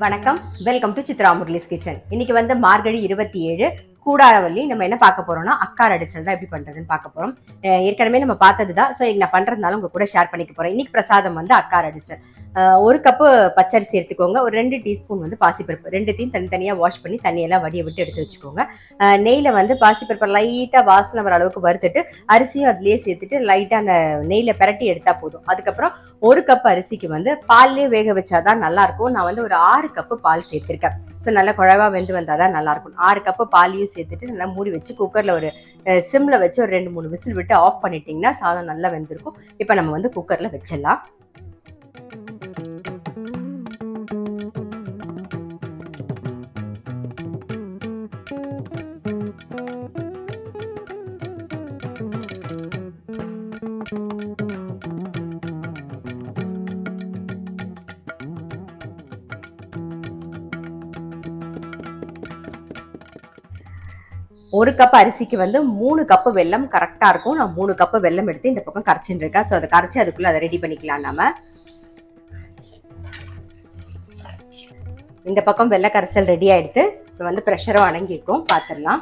வணக்கம், welcome to Chitra Murali's kitchen. இன்னைக்கு வந்து மார்கழி 27 கூடாரவள்ளி. நம்ம என்ன பார்க்க போறோம்னா அக்கார் அடிசல் தான் எப்படி பண்றதுன்னு பார்க்க போறோம். ஏற்கனவே நம்ம பார்த்ததுதான். ஸோ நான் பண்றதுனால உங்க கூட ஷேர் பண்ணிக்க போறேன். இன்னைக்கு பிரசாதம் வந்து அக்கார் அடிசல். ஒரு கப்பு பச்சரிசி எடுத்துக்கோங்க. ஒரு 2 டீஸ்பூன் வந்து பாசிப்பருப்பு, ரெண்டுத்தையும் தனித்தனியா வாஷ் பண்ணி தண்ணியெல்லாம் வடிய விட்டு எடுத்து வச்சுக்கோங்க. நெய்ல வந்து பாசிப்பருப்பை லைட்டா வாசனை வர அளவுக்கு வறுத்துட்டு அரிசியும் அதுலயே சேர்த்துட்டு லைட்டா அந்த நெய்ல பிரட்டி எடுத்தா போதும். அதுக்கப்புறம் ஒரு கப் அரிசிக்கு வந்து பால்லயே வேக வச்சாதான் நல்லா இருக்கும். நான் வந்து ஒரு 6 கப்பு பால் சேர்த்திருக்கேன். ஸோ நல்லா குழவா வெந்து வந்தாதான் நல்லா இருக்கும். 6 கப்பு பாலையும் சேர்த்துட்டு நல்லா மூடி வச்சு குக்கர்ல ஒரு சிம்ல வச்சு ஒரு 2-3 விசில் விட்டு ஆஃப் பண்ணிட்டீங்கன்னா சாதம் நல்லா வெந்திருக்கும். இப்போ நம்ம வந்து குக்கர்ல வச்சிடலாம். ஒரு கப் அரிசிக்கு வந்து 3 கப்பு வெல்லம் கரெக்டா இருக்கும். நான் 3 கப்பு வெல்லம் எடுத்து இந்த பக்கம் கரைச்சிட்டு இருக்கேன். ஸோ அதை கரைச்சி அதுக்குள்ள அதை ரெடி பண்ணிக்கலாம். நாம இந்த பக்கம் வெள்ளை கரைசல் ரெடி ஆயிடுத்து. இப்போ வந்து ப்ரெஷரும் அடங்கிருக்கும், பார்த்துடலாம்.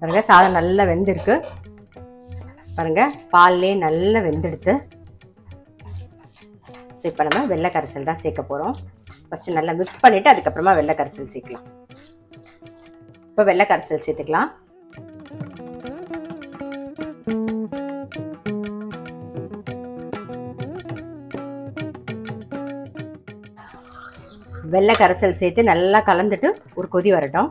பாருங்க, சாதம் நல்லா வெந்திருக்கு. பாருங்க, பால்லே நல்லா வெந்தெடுத்து. ஸோ இப்போ நம்ம வெள்ளை கரைசல் தான் சேர்க்க போறோம். ஃபர்ஸ்ட் நல்லா மிக்ஸ் பண்ணிட்டு அதுக்கப்புறமா வெள்ளை கரைசல் சேர்க்கலாம். இப்போ வெள்ளை கரைசல் சேர்த்துக்கலாம். வெள்ளை கரைசல் சேர்த்து நல்லா கலந்துட்டு ஒரு கொதி வரட்டும்.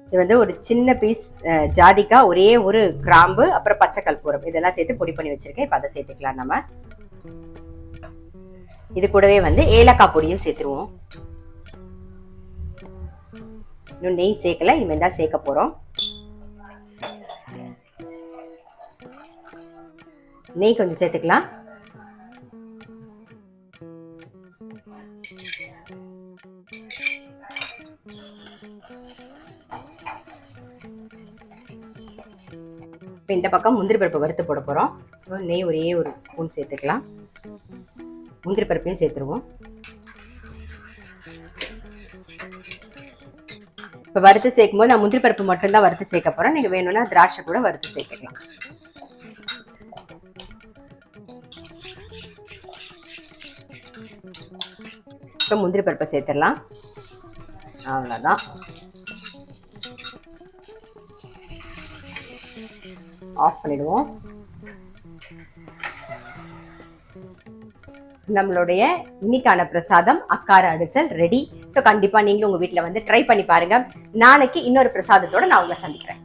இது வந்து ஒரு சின்ன பீஸ் ஜாதிக்காய், ஒரே ஒரு கிராம்பு, அப்புறம் பச்சை கற்பூரம் இதெல்லாம் சேர்த்து பொடி பண்ணி வச்சிருக்கேன். இப்போ அதை சேர்த்துக்கலாம். நம்ம இது கூடவே வந்து ஏலக்காய் பொடியும் சேர்த்துருவோம். இன்னும் நெய் சேர்க்கல, இனிமேல் தான் சேர்க்க போறோம். நெய் கொஞ்சம் சேர்த்துக்கலாம். இப்போ இந்த பக்கம் முந்திரி பருப்பு வறுத்து போட போறோம். ஸோ நெய் ஒரே ஒரு ஸ்பூன் சேர்த்துக்கலாம். முந்திரி பருப்பையும் சேர்த்துருவோம். இப்போ வறுத்து சேர்க்கும் போது நான் முந்திரி பருப்பு மட்டும்தான் வறுத்து சேர்க்க போறேன். நீங்க வேணும்னா திராட்சை கூட வறுத்து சேர்த்துக்கலாம். இப்போ முந்திரி பருப்பை சேர்த்துடலாம். அவ்வளோதான். ஆஃப் பண்ணிடுவோம். நம்மளுடைய இன்னைக்கான பிரசாதம் அக்கார அடிசல் ரெடி. ஸோ கண்டிப்பா நீங்களும் உங்க வீட்டுல வந்து ட்ரை பண்ணி பாருங்க. நாளைக்கு இன்னொரு பிரசாதத்தோட நான் உங்களை சந்திக்கிறேன்.